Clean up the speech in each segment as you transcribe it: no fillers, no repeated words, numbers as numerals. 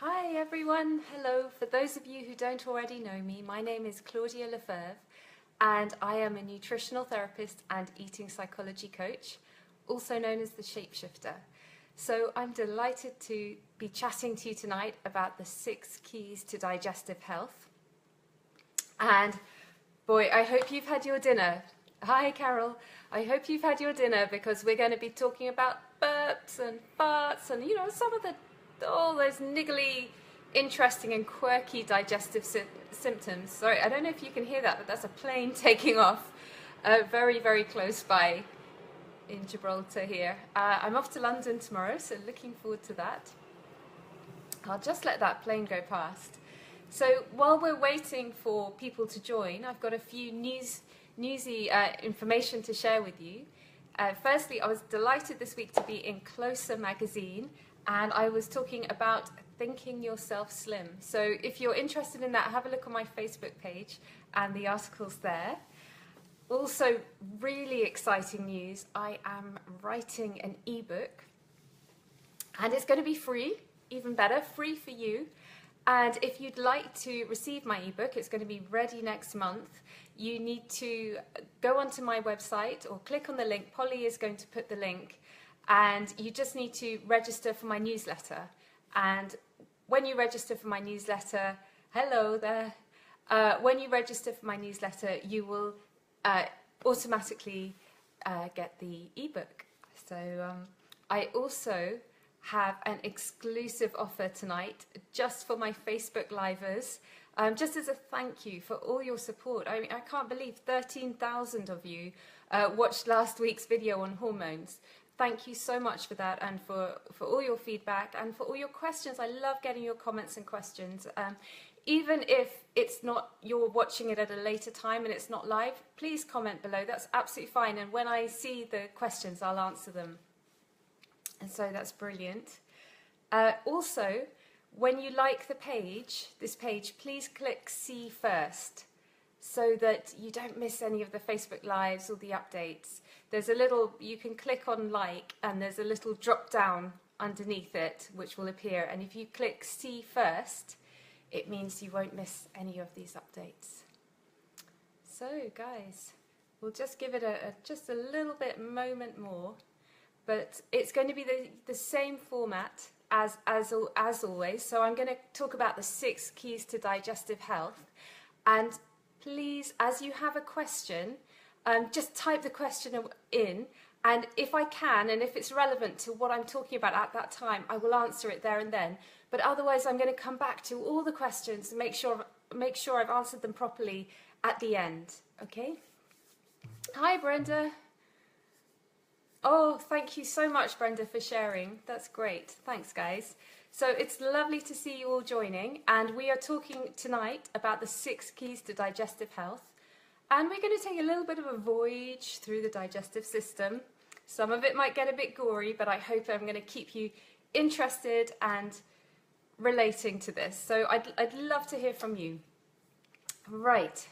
Hi everyone, hello. For those of you who don't already know me, my name is Claudia Lefebvre and I am a nutritional therapist and eating psychology coach, also known as the Shapeshifter. So I'm delighted to be chatting to you tonight about the 6 keys to digestive health. And boy, I hope you've had your dinner. Hi Carol, I hope you've had your dinner because we're going to be talking about burps and farts and some of all those niggly, interesting and quirky digestive symptoms. Sorry, I don't know if you can hear that, but that's a plane taking off very, very close by in Gibraltar here. I'm off to London tomorrow, so looking forward to that. I'll just let that plane go past. So while we're waiting for people to join, I've got a few newsy information to share with you. Firstly, I was delighted this week to be in Closer magazine, and I was talking about thinking yourself slim. So if you're interested in that, have a look on my Facebook page and the article's there. Also, really exciting news, I am writing an ebook and it's going to be free, even better, free for you. And if you'd like to receive my ebook, it's going to be ready next month. You need to go onto my website or click on the link. Polly is going to put the link. And you just need to register for my newsletter. And when you register for my newsletter, hello there. When you register for my newsletter, you will automatically get the ebook. So I also have an exclusive offer tonight just for my Facebook Livers, just as a thank you for all your support. I mean, I can't believe 13,000 of you watched last week's video on hormones. Thank you so much for that and for all your feedback and for all your questions. I love getting your comments and questions. Even if it's not, you're watching it at a later time and it's not live, please comment below. That's absolutely fine. And when I see the questions, I'll answer them. And so that's brilliant. Also, when you like the page, this page, please click see first so that you don't miss any of the Facebook Lives or the updates. There's a little, you can click on like and there's a little drop down underneath it which will appear, and if you click see first, it means you won't miss any of these updates. So guys, we'll just give it just a little bit moment more, but it's going to be the same format as always. So I'm going to talk about the 6 keys to digestive health, and please, as you have a question, just type the question in, and if I can, and if it's relevant to what I'm talking about at that time, I will answer it there and then. But otherwise, I'm going to come back to all the questions and make sure I've answered them properly at the end. Okay? Hi, Brenda. Oh, thank you so much, Brenda, for sharing. That's great. Thanks, guys. So it's lovely to see you all joining, and we are talking tonight about the 6 keys to digestive health. And we're going to take a little bit of a voyage through the digestive system. Some of it might get a bit gory, but I hope I'm going to keep you interested and relating to this. So I'd love to hear from you. Right,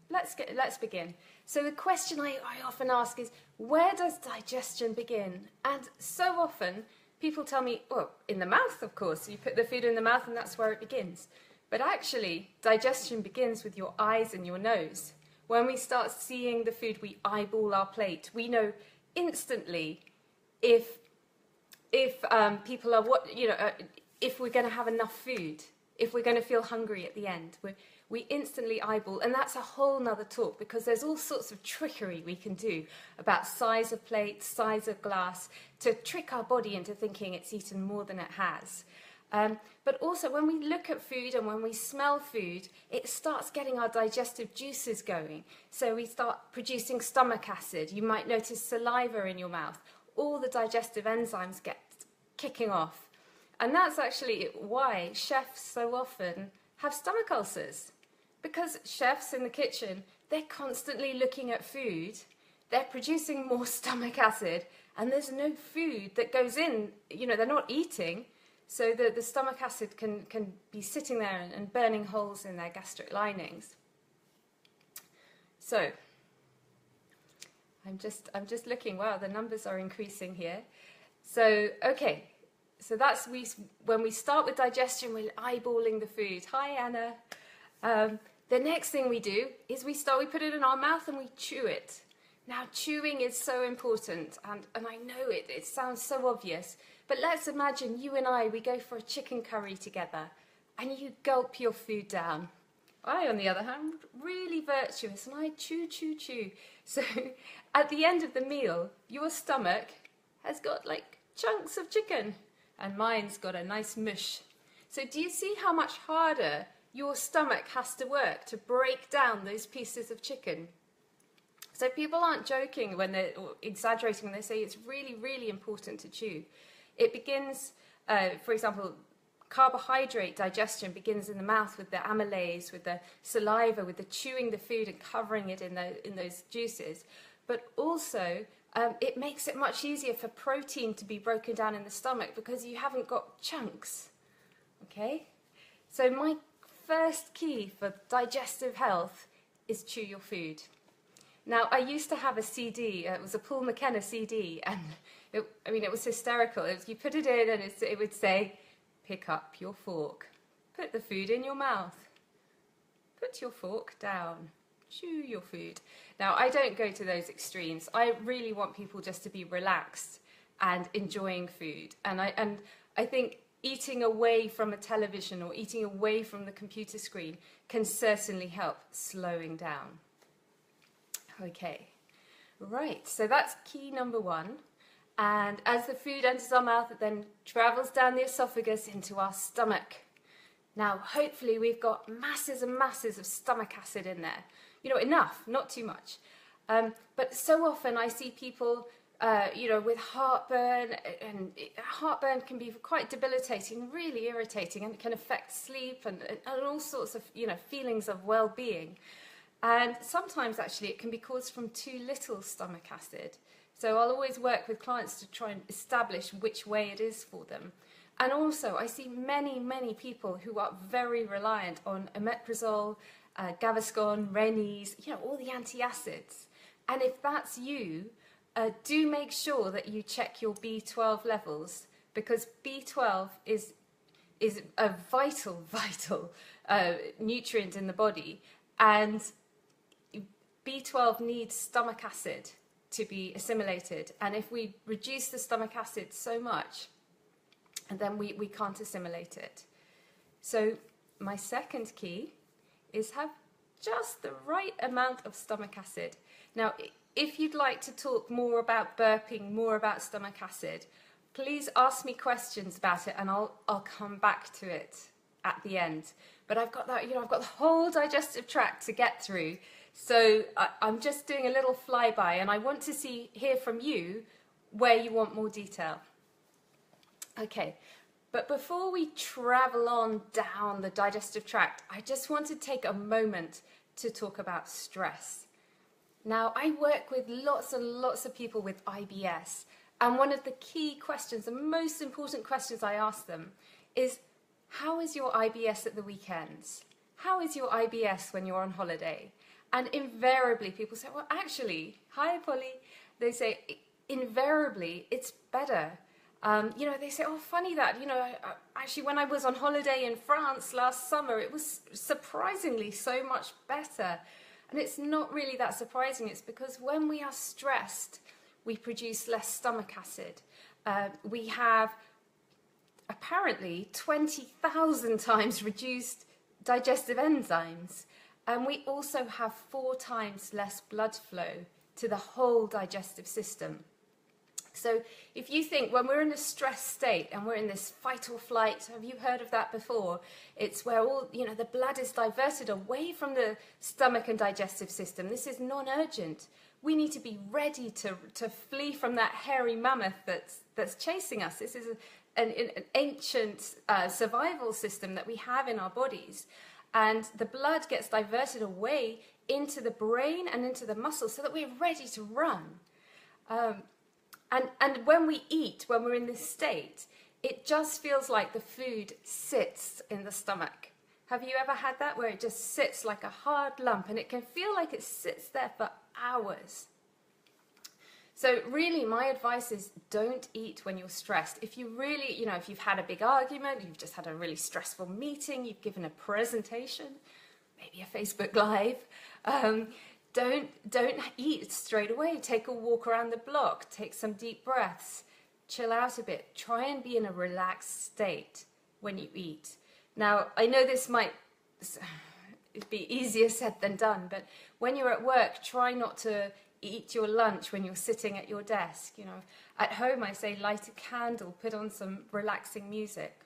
let's begin. So the question I often ask is, where does digestion begin? And so often people tell me, well, in the mouth, of course. You put the food in the mouth and that's where it begins. But actually, digestion begins with your eyes and your nose. When we start seeing the food, we eyeball our plate. We know instantly if people are if we're going to have enough food, if we're going to feel hungry at the end. We instantly eyeball, and that's a whole nother talk, because there's all sorts of trickery we can do about size of plate, size of glass, to trick our body into thinking it's eaten more than it has. But also, when we look at food and when we smell food, it starts getting our digestive juices going. So we start producing stomach acid. You might notice saliva in your mouth. All the digestive enzymes get kicking off. And that's actually why chefs so often have stomach ulcers. Because chefs in the kitchen, they're constantly looking at food. They're producing more stomach acid, and there's no food that goes in. They're not eating. So the stomach acid can be sitting there and burning holes in their gastric linings. So I'm just looking. Wow, the numbers are increasing here. So okay, So that's when we start with digestion, we're eyeballing the food. Hi, Anna. The next thing we do is we put it in our mouth and we chew it. Now, chewing is so important, and I know it sounds so obvious, but let's imagine you and I, we go for a chicken curry together, and you gulp your food down. I, on the other hand, really virtuous, and I chew, chew, chew. So at the end of the meal, your stomach has got like chunks of chicken, and mine's got a nice mush. So do you see how much harder your stomach has to work to break down those pieces of chicken? So people aren't joking when they're or exaggerating when they say it's really, really important to chew. It begins, for example, carbohydrate digestion begins in the mouth with the amylase, with the saliva, with the chewing the food and covering it in those juices. But also, it makes it much easier for protein to be broken down in the stomach because you haven't got chunks. Okay? So my first key for digestive health is chew your food. Now, I used to have a CD, it was a Paul McKenna CD, and it was hysterical. You put it in and it would say, pick up your fork, put the food in your mouth, put your fork down, chew your food. Now, I don't go to those extremes. I really want people just to be relaxed and enjoying food. And I think eating away from a television or eating away from the computer screen can certainly help slowing down. Okay, right, so that's key number one. And as the food enters our mouth, it then travels down the esophagus into our stomach. Now, hopefully we've got masses and masses of stomach acid in there. You know, enough, not too much. But so often I see people, with heartburn, and heartburn can be quite debilitating, really irritating, and it can affect sleep and all sorts of, feelings of well-being. And sometimes, actually, it can be caused from too little stomach acid. So I'll always work with clients to try and establish which way it is for them. And also, I see many, many people who are very reliant on omeprazole, Gaviscon, Rennies, all the antacids. And if that's you, do make sure that you check your B12 levels, because B12 is a vital nutrient in the body. And B12 needs stomach acid to be assimilated, and if we reduce the stomach acid so much, then we can't assimilate it. So my second key is have just the right amount of stomach acid. Now, if you'd like to talk more about burping, more about stomach acid, please ask me questions about it, and I'll come back to it at the end. But I've got that, I've got the whole digestive tract to get through. So I'm just doing a little flyby, and I want to hear from you where you want more detail. Okay, but before we travel on down the digestive tract, I just want to take a moment to talk about stress. Now, I work with lots and lots of people with IBS, and one of the key questions, the most important questions I ask them is, how is your IBS at the weekends? How is your IBS when you're on holiday? And invariably people say, well, actually, hi, Polly. They say, invariably, it's better. They say, oh, funny that, actually, when I was on holiday in France last summer, it was surprisingly so much better. And it's not really that surprising. It's because when we are stressed, we produce less stomach acid. We have apparently 20,000 times reduced digestive enzymes. And we also have 4 times less blood flow to the whole digestive system. So if you think when we're in a stress state and we're in this fight or flight, have you heard of that before? It's where all, the blood is diverted away from the stomach and digestive system. This is non-urgent. We need to be ready to flee from that hairy mammoth that's chasing us. This is an ancient survival system that we have in our bodies. And the blood gets diverted away into the brain and into the muscles so that we're ready to run. And when we eat, when we're in this state, it just feels like the food sits in the stomach. Have you ever had that, where it just sits like a hard lump, and it can feel like it sits there for hours? So really, my advice is don't eat when you're stressed. If you really, if you've had a big argument, you've just had a really stressful meeting, you've given a presentation, maybe a Facebook Live, don't eat straight away. Take a walk around the block, take some deep breaths, chill out a bit. Try and be in a relaxed state when you eat. Now, I know this might be easier said than done, but when you're at work, try not to eat your lunch when you're sitting at your desk. At home, I say light a candle, put on some relaxing music.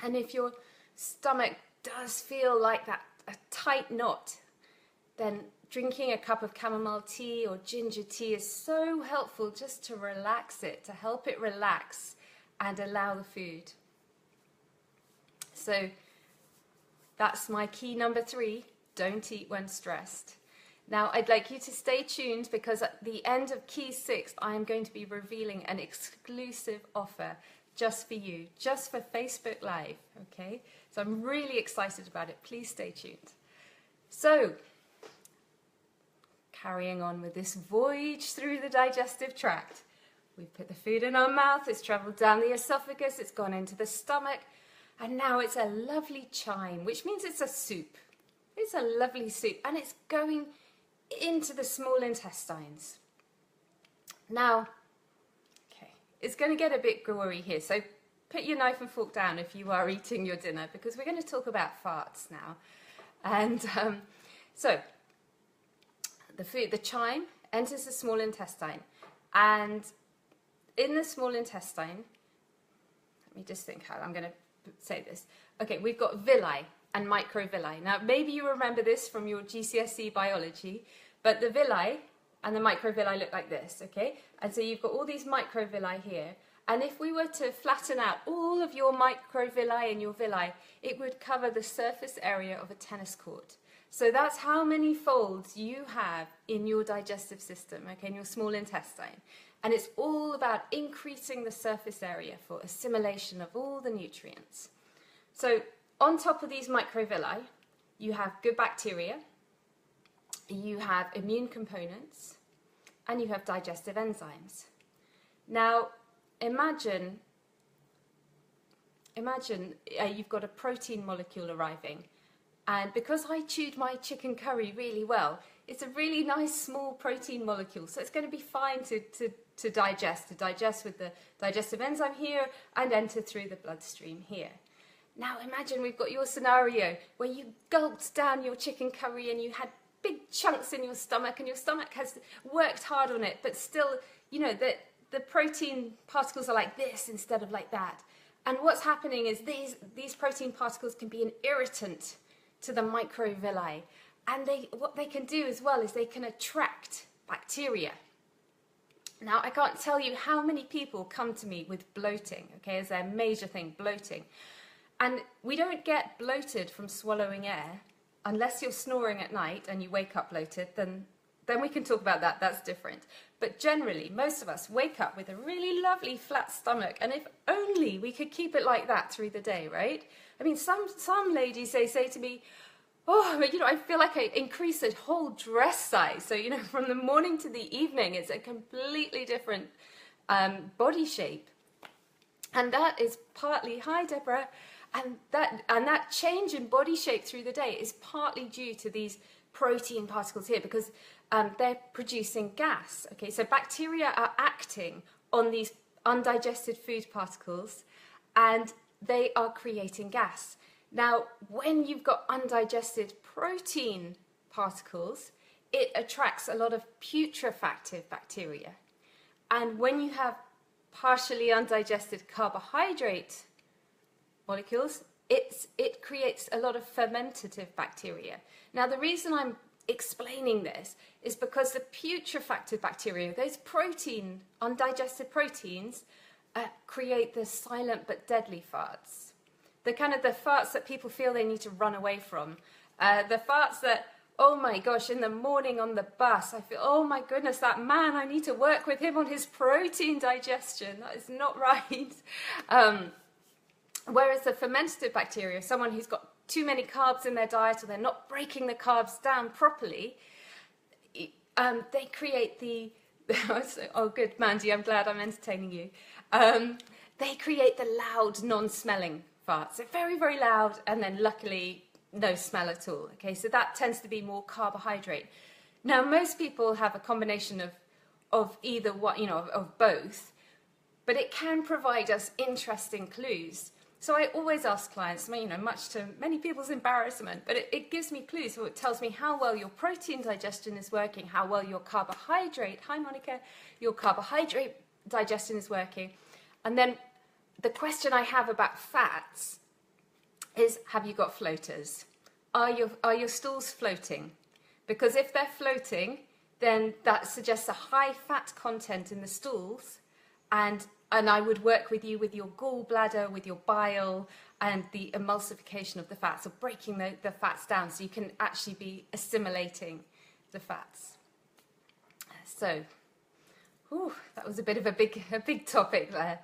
And if your stomach does feel like that, a tight knot, then drinking a cup of chamomile tea or ginger tea is so helpful just to relax it, to help it relax and allow the food. So that's my key number 3, don't eat when stressed. Now, I'd like you to stay tuned because at the end of Key 6, I am going to be revealing an exclusive offer just for you, just for Facebook Live, okay? So I'm really excited about it. Please stay tuned. So, carrying on with this voyage through the digestive tract. We've put the food in our mouth, it's travelled down the esophagus, it's gone into the stomach, and now it's a lovely chime, which means it's a soup. It's a lovely soup, and it's going into the small intestines. Now, okay, it's going to get a bit gory here, so put your knife and fork down if you are eating your dinner, because we're going to talk about farts now. And so, the chime enters the small intestine, and in the small intestine, let me just think how I'm going to say this. Okay, we've got villi and microvilli. Now, maybe you remember this from your GCSE biology, but the villi and the microvilli look like this, okay? And so you've got all these microvilli here, and if we were to flatten out all of your microvilli and your villi, it would cover the surface area of a tennis court. So that's how many folds you have in your digestive system, okay, in your small intestine. And it's all about increasing the surface area for assimilation of all the nutrients. So on top of these microvilli, you have good bacteria, you have immune components, and you have digestive enzymes. Now, imagine you've got a protein molecule arriving, and because I chewed my chicken curry really well, it's a really nice small protein molecule, so it's going to be fine to digest with the digestive enzyme here and enter through the bloodstream here. Now imagine we've got your scenario where you gulped down your chicken curry and you had big chunks in your stomach, and your stomach has worked hard on it, but still, the protein particles are like this instead of like that. And what's happening is these protein particles can be an irritant to the microvilli. And what they can do as well is they can attract bacteria. Now, I can't tell you how many people come to me with bloating, okay, as their major thing, bloating. And we don't get bloated from swallowing air unless you're snoring at night and you wake up bloated, then we can talk about that, that's different. But generally, most of us wake up with a really lovely flat stomach, and if only we could keep it like that through the day, right? I mean, some ladies, they say to me, oh, I feel like I increase a whole dress size. So, from the morning to the evening, it's a completely different body shape. And that is partly, hi Deborah, and that change in body shape through the day is partly due to these protein particles here, because they're producing gas. Okay, so bacteria are acting on these undigested food particles, and they are creating gas. Now, when you've got undigested protein particles, it attracts a lot of putrefactive bacteria. And when you have partially undigested carbohydrate molecules, it creates a lot of fermentative bacteria. Now, the reason I'm explaining this is because the putrefactive bacteria, those undigested proteins, create the silent but deadly farts. The farts that people feel they need to run away from. The farts that, oh my gosh, in the morning on the bus, I feel, oh my goodness, that man, I need to work with him on his protein digestion. That is not right. Whereas the fermentative bacteria, someone who's got too many carbs in their diet, or they're not breaking the carbs down properly, they create the Oh, good, Mandy, I'm glad I'm entertaining you. They create the loud, non-smelling farts. They're very, very loud, and then luckily no smell at all. Okay, so that tends to be more carbohydrate. Now, most people have a combination of either what, of both, but it can provide us interesting clues. So I always ask clients, much to many people's embarrassment, but it gives me clues. So it tells me how well your protein digestion is working, how well your carbohydrate, hi Monica, your carbohydrate digestion is working. And then the question I have about fats is, have you got floaters? Are your stools floating? Because if they're floating, then that suggests a high fat content in the stools, and I would work with you with your gallbladder, with your bile, and the emulsification of the fats, or breaking the fats down so you can actually be assimilating the fats. So, that was a bit of a big topic there.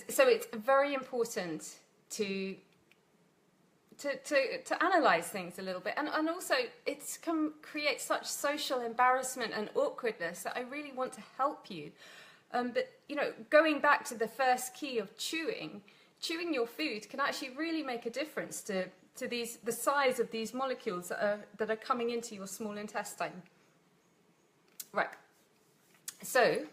So it's very important to analyze things a little bit, and also it's can create such social embarrassment and awkwardness that I really want to help you. But going back to the first key of chewing your food can actually really make a difference to the size of these molecules that are coming into your small intestine. Right. So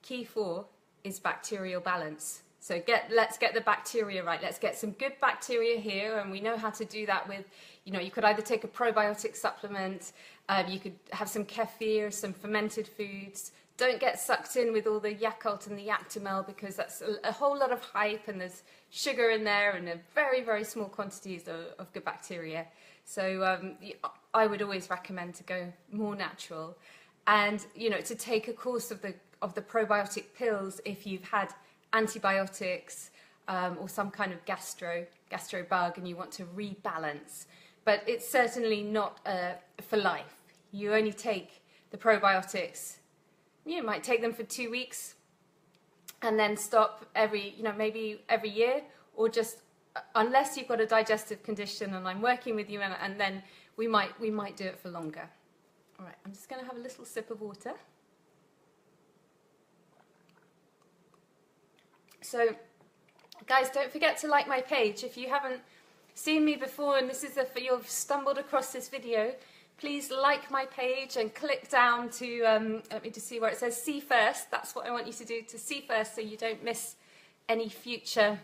key 4 is bacterial balance. So let's get the bacteria right. Let's get some good bacteria here, and we know how to do that with, you could either take a probiotic supplement, you could have some kefir, some fermented foods. Don't get sucked in with all the Yakult and the Actimel, because that's a whole lot of hype, and there's sugar in there and a very, very small quantities of good bacteria. So I would always recommend to go more natural, and to take a course of the probiotic pills if you've had antibiotics or some kind of gastro bug and you want to rebalance. But it's certainly not for life. You only take the probiotics. You might take them for 2 weeks and then stop maybe every year, or just unless you've got a digestive condition and I'm working with you, and then we might do it for longer. All right, I'm just going to have a little sip of water. So, guys, don't forget to like my page. If you haven't seen me before and you've stumbled across this video, please like my page and click down to, let me just see where it says see first. That's what I want you to do, to see first, so you don't miss any future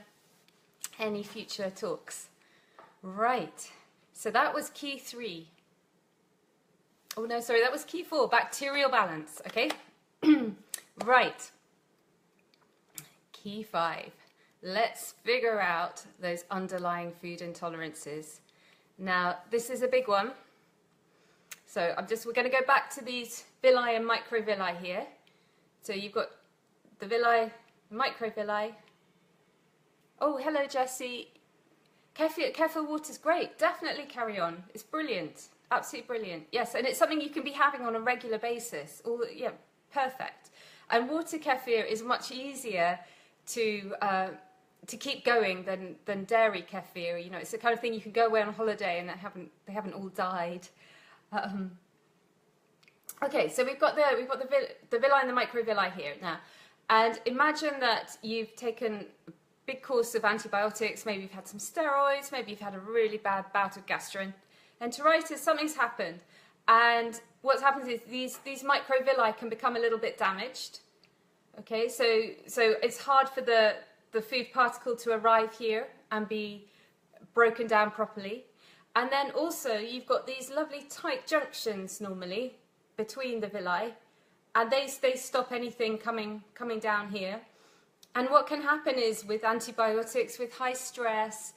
talks. Right, so that was key 3. Oh no, sorry, that was key 4, bacterial balance, okay? Right, key 5. Let's figure out those underlying food intolerances. Now, this is a big one. So we're going to go back to these villi and microvilli here. So you've got the villi, microvilli. Oh, hello, Jessie. Kefir water's great. Definitely carry on. It's brilliant. Absolutely brilliant. Yes, and it's something you can be having on a regular basis. Yeah, perfect. And water kefir is much easier to keep going than dairy kefir. It's the kind of thing you can go away on holiday and they haven't all died. Okay, so we've got the villi and the microvilli here now, and imagine that you've taken a big course of antibiotics. Maybe you've had some steroids. Maybe you've had a really bad bout of gastroenteritis. Something's happened, and what happens is these microvilli can become a little bit damaged. Okay, so it's hard for the food particle to arrive here and be broken down properly. And then also you've got these lovely tight junctions normally between the villi, and they stop anything coming down here. And what can happen is, with antibiotics, with high stress,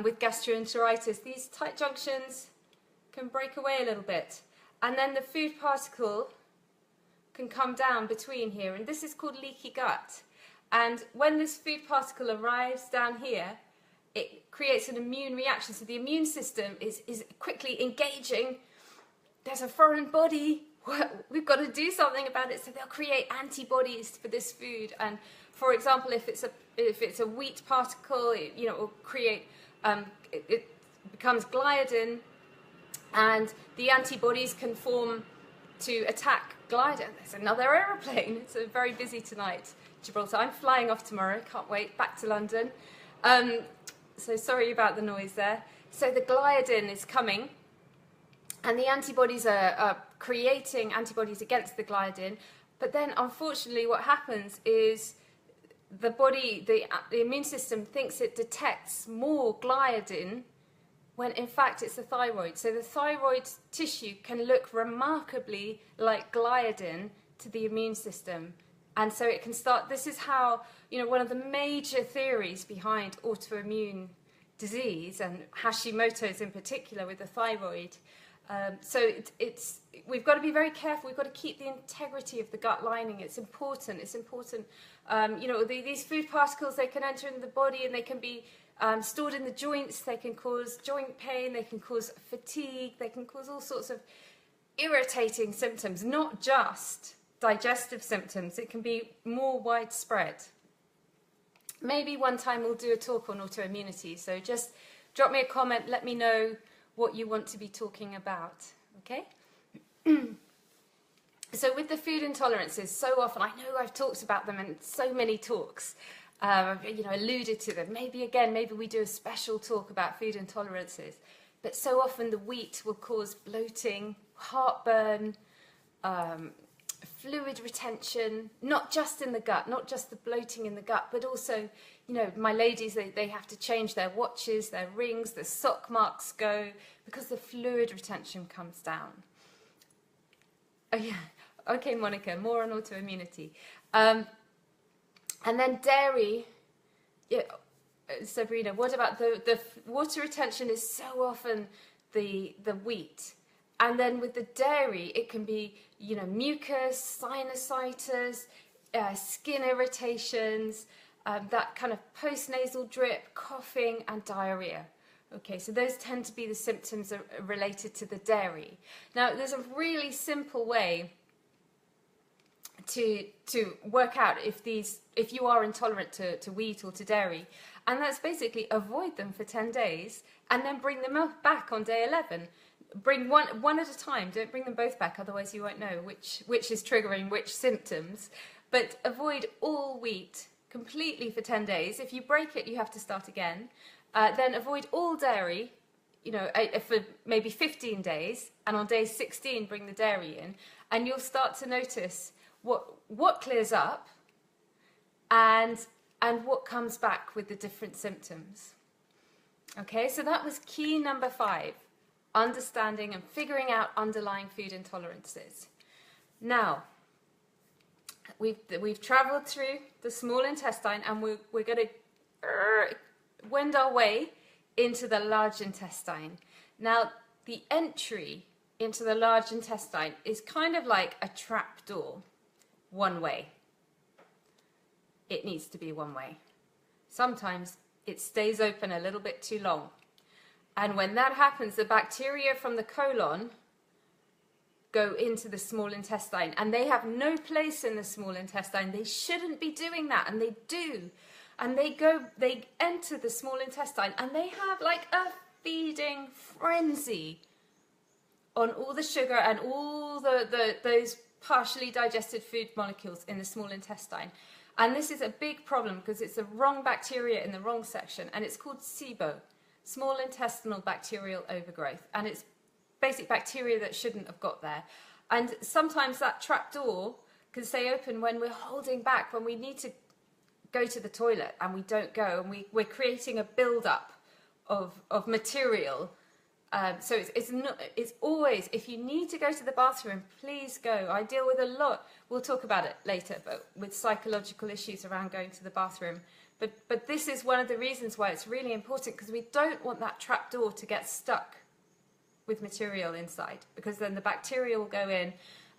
with gastroenteritis, these tight junctions can break away a little bit, and then the food particle can come down between here, and this is called leaky gut. And when this food particle arrives down here, it creates an immune reaction. So the immune system is quickly engaging. There's a foreign body. We've got to do something about it. So they'll create antibodies for this food. And for example, if it's a wheat particle, it will create. It becomes gliadin, and the antibodies can form to attack glider. There's another aeroplane. It's very busy tonight, Gibraltar. I'm flying off tomorrow. Can't wait. Back to London. So sorry about the noise there. So the gliadin is coming, and the antibodies are creating antibodies against the gliadin. But then, unfortunately, what happens is the body, the immune system thinks it detects more gliadin when in fact it's the thyroid. So the thyroid tissue can look remarkably like gliadin to the immune system. And so it can start, this is how, one of the major theories behind autoimmune disease, and Hashimoto's in particular with the thyroid. So we've got to be very careful. We've got to keep the integrity of the gut lining. It's important. It's important. These food particles, they can enter in the body and they can be stored in the joints. They can cause joint pain. They can cause fatigue. They can cause all sorts of irritating symptoms, not just digestive symptoms. It can be more widespread. Maybe one time we'll do a talk on autoimmunity. So just drop me a comment. Let me know what you want to be talking about, okay? So with the food intolerances, so often, I know I've talked about them in so many talks, alluded to them. Maybe we do a special talk about food intolerances, but so often the wheat will cause bloating, heartburn, fluid retention, not just in the gut, not just the bloating in the gut, but also, my ladies, they have to change their watches, their rings, the sock marks go, because the fluid retention comes down. Oh yeah, okay, Monica, more on autoimmunity. And then dairy, yeah, Sabrina, what about the water retention is so often the wheat. And then with the dairy, it can be, mucus, sinusitis, skin irritations, that kind of postnasal drip, coughing, and diarrhea. Okay, so those tend to be the symptoms related to the dairy. Now, there's a really simple way to work out if you are intolerant to wheat or to dairy, and that's basically avoid them for 10 days and then bring them back on day 11. Bring one at a time. Don't bring them both back, otherwise you won't know which is triggering which symptoms. But avoid all wheat completely for 10 days. If you break it, you have to start again. Then avoid all dairy, for maybe 15 days, and on day 16 bring the dairy in, and you'll start to notice what clears up and what comes back with the different symptoms. Okay, so that was key number 5. Understanding and figuring out underlying food intolerances. Now, we've travelled through the small intestine, and we're going to wend our way into the large intestine. Now, the entry into the large intestine is kind of like a trap door, one way. It needs to be one way. Sometimes it stays open a little bit too long. And when that happens, the bacteria from the colon go into the small intestine, and they have no place in the small intestine. They shouldn't be doing that, and they do. And they enter the small intestine, and they have like a feeding frenzy on all the sugar and all those partially digested food molecules in the small intestine. And this is a big problem because it's the wrong bacteria in the wrong section, and it's called SIBO. Small intestinal bacterial overgrowth, and it's basic bacteria that shouldn't have got there. And sometimes that trap door can stay open when we're holding back, when we need to go to the toilet and we don't go, and we're creating a build-up of material. So it's always, if you need to go to the bathroom, please go. I deal with a lot, we'll talk about it later, but with psychological issues around going to the bathroom. But this is one of the reasons why it's really important, because we don't want that trap door to get stuck with material inside, because then the bacteria will go in,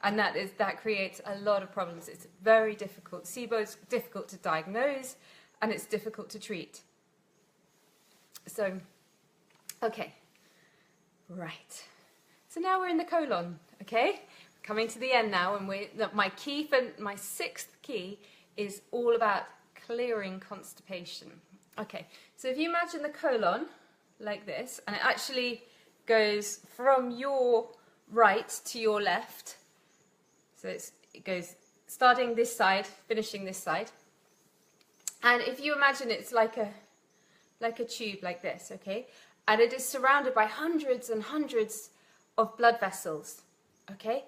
and that creates a lot of problems. It's very difficult. SIBO is difficult to diagnose, and it's difficult to treat. So, okay, right. So now we're in the colon, okay? Coming to the end now, and my 6th key is all about clearing constipation. Okay, so if you imagine the colon like this, and it actually goes from your right to your left, So it goes starting this side, finishing this side. And if you imagine it's like a tube like this, okay? And it is surrounded by hundreds and hundreds of blood vessels, okay?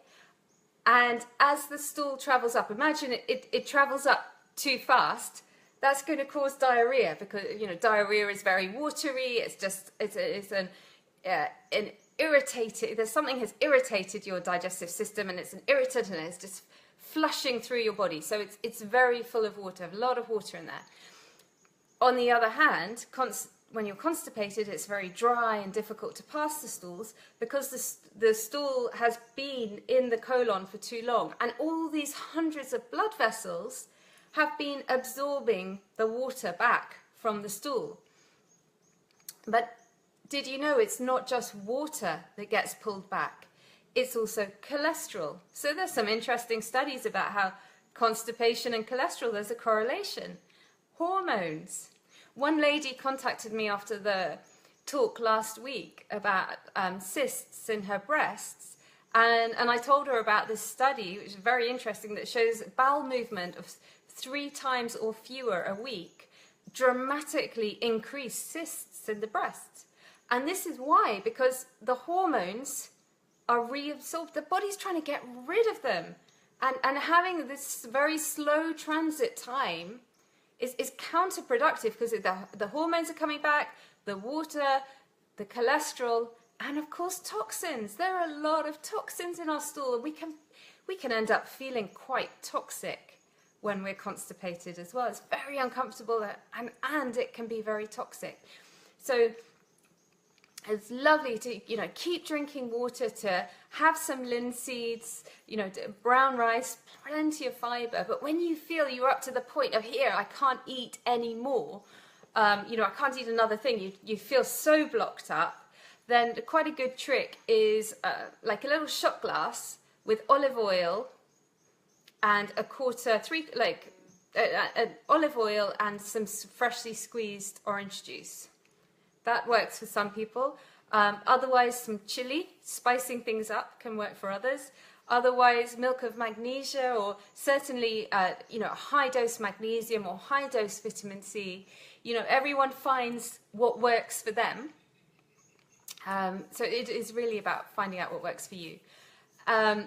And as the stool travels up, imagine it travels up too fast, that's going to cause diarrhea, because, you know, diarrhea is very watery. It's just, it's an irritated, there's something has irritated your digestive system, and it's an irritant, and it's just flushing through your body. So it's very full of water, a lot of water in there. On the other hand, when you're constipated, it's very dry and difficult to pass the stools, because the stool has been in the colon for too long, and all these hundreds of blood vessels have been absorbing the water back from the stool. But did you know it's not just water that gets pulled back? It's also cholesterol. So there's some interesting studies about how constipation and cholesterol, there's a correlation. Hormones. One lady contacted me after the talk last week about cysts in her breasts, and I told her about this study, which is very interesting, that shows bowel movement of 3 times or fewer a week dramatically increase cysts in the breasts. And this is why, because the hormones are reabsorbed. The body's trying to get rid of them. And having this very slow transit time is counterproductive, because the hormones are coming back, the water, the cholesterol, and of course toxins. There are a lot of toxins in our stool, and we can end up feeling quite toxic when we're constipated as well. It's very uncomfortable, and it can be very toxic. So it's lovely to, you know, keep drinking water, to have some linseeds, you know, brown rice, plenty of fiber. But when you feel you're up to the point of, here, I can't eat anymore, you know, I can't eat another thing, you feel so blocked up, then quite a good trick is like a little shot glass with olive oil and olive oil and some freshly squeezed orange juice. That works for some people. Otherwise, some chili, spicing things up, can work for others. Otherwise, milk of magnesia, or certainly, you know, high-dose magnesium or high-dose vitamin C. You know, everyone finds what works for them. So it is really about finding out what works for you, and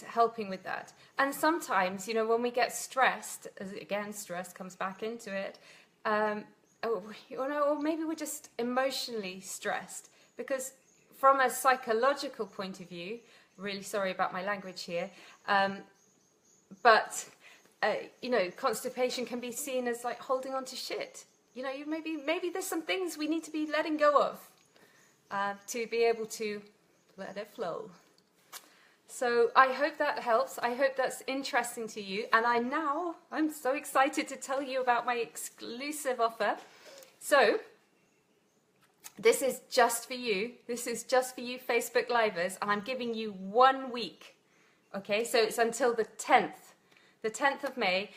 helping with that. And sometimes, you know, when we get stressed, as again, stress comes back into it, or maybe we're just emotionally stressed, because from a psychological point of view, really sorry about my language here, but you know, constipation can be seen as like holding on to shit. You know, maybe there's some things we need to be letting go of to be able to let it flow. So I hope that helps. I hope that's interesting to you. And I'm so excited to tell you about my exclusive offer. So this is just for you. This is just for you Facebook Livers, and I'm giving you 1 week. Okay, so it's until the 10th of May.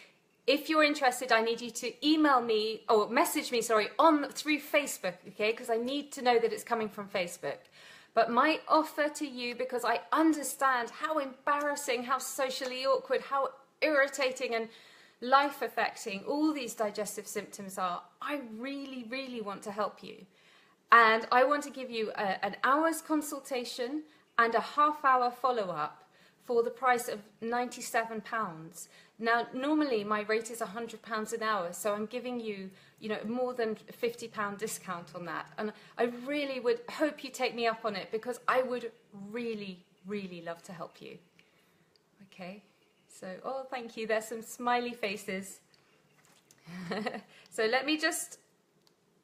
If you're interested, I need you to email me, or message me, sorry, through Facebook, okay? Because I need to know that it's coming from Facebook. But my offer to you, because I understand how embarrassing, how socially awkward, how irritating and life-affecting all these digestive symptoms are, I really, really want to help you. And I want to give you an hour's consultation and a half-hour follow-up for the price of £97. Now, normally my rate is £100 an hour, so I'm giving you, you know, more than £50 discount on that. And I really would hope you take me up on it, because I would really, really love to help you. Okay, so, oh, thank you. There's some smiley faces. So let me just,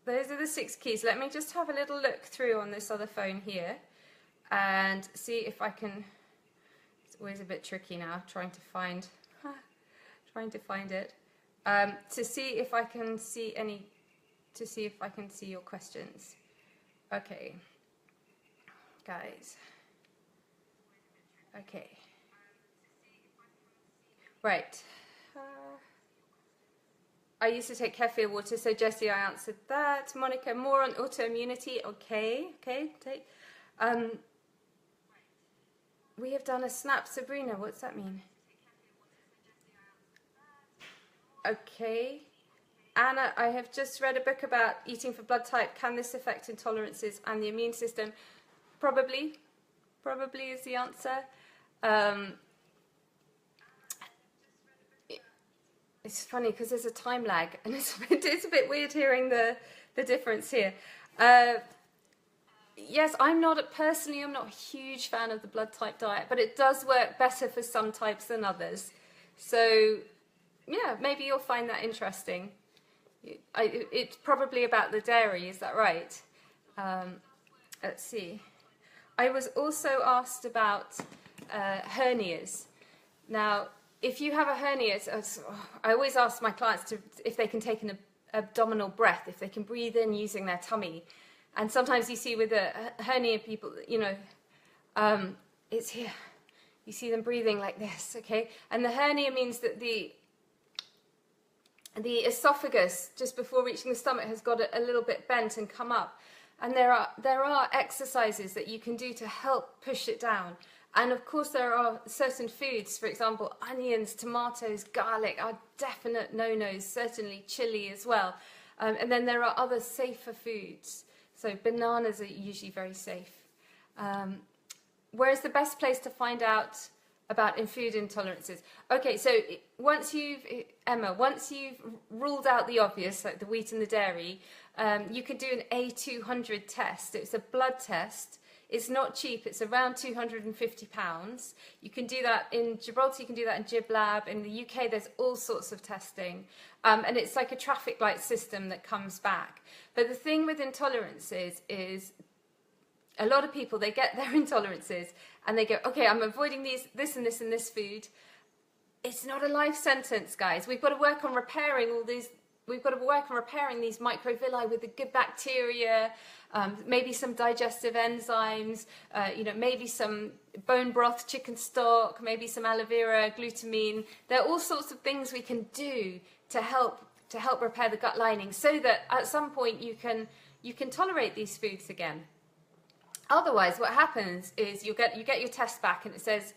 those are the 6 keys. Let me just have a little look through on this other phone here and see if I can. It's always a bit tricky now trying to find it, to see if I can see your questions. Okay, guys. Okay. Right. I used to take kefir water, so Jessie, I answered that. Monica, more on autoimmunity. Okay, take. We have done a snap. Sabrina, what's that mean? Okay. Anna, I have just read a book about eating for blood type. Can this affect intolerances and the immune system? Probably. Probably is the answer. It's funny because there's a time lag, and it's a bit weird hearing the difference here. Yes, I'm not a huge fan of the blood type diet, but it does work better for some types than others. So, yeah, maybe you'll find that interesting. It's probably about the dairy, is that right? Let's see. I was also asked about hernias. Now, if you have a hernia, I always ask my clients if they can take an abdominal breath, if they can breathe in using their tummy. And sometimes you see with a hernia people, it's here. You see them breathing like this, okay? And the hernia means that the esophagus, just before reaching the stomach, has got a little bit bent and come up. And there are exercises that you can do to help push it down. And of course there are certain foods, for example, onions, tomatoes, garlic are definite no-nos, certainly chili as well. And then there are other safer foods. So bananas are usually very safe. Where's the best place to find out about food intolerances? Okay, so once you've ruled out the obvious, like the wheat and the dairy, you could do an A200 test. It's a blood test. It's not cheap. It's around £250. You can do that in Gibraltar. You can do that in GibLab. In the UK, there's all sorts of testing. And it's like a traffic light system that comes back. But the thing with intolerances is a lot of people, they get their intolerances and they go, okay, I'm avoiding this and this and this food. It's not a life sentence, guys. We've got to work on repairing all these. We've got to work on repairing these microvilli with the good bacteria, maybe some digestive enzymes, maybe some bone broth, chicken stock, maybe some aloe vera, glutamine. There are all sorts of things we can do to help repair the gut lining, so that at some point you can tolerate these foods again. Otherwise, what happens is you get your test back and it says,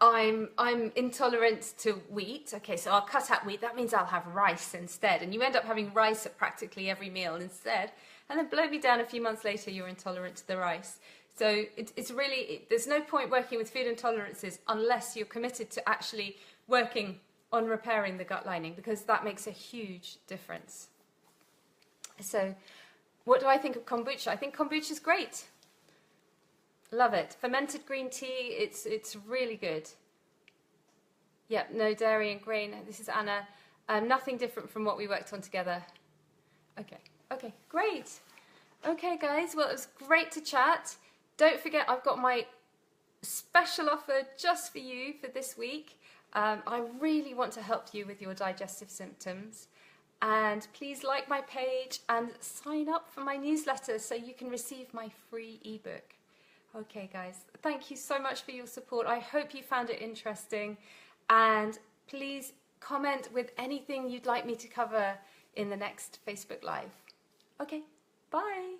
I'm intolerant to wheat. Okay, so I'll cut out wheat. That means I'll have rice instead. And you end up having rice at practically every meal instead. And then blow me down a few months later, you're intolerant to the rice. So it's really, there's no point working with food intolerances unless you're committed to actually working on repairing the gut lining, because that makes a huge difference. So what do I think of kombucha? I think kombucha is great. Love it. Fermented green tea, it's really good. Yep, no dairy and grain. This is Anna. Nothing different from what we worked on together. Okay, great. Okay, guys, well, it was great to chat. Don't forget, I've got my special offer just for you for this week. I really want to help you with your digestive symptoms. And please like my page and sign up for my newsletter so you can receive my free ebook. Okay, guys, thank you so much for your support. I hope you found it interesting, and please comment with anything you'd like me to cover in the next Facebook Live. Okay, bye.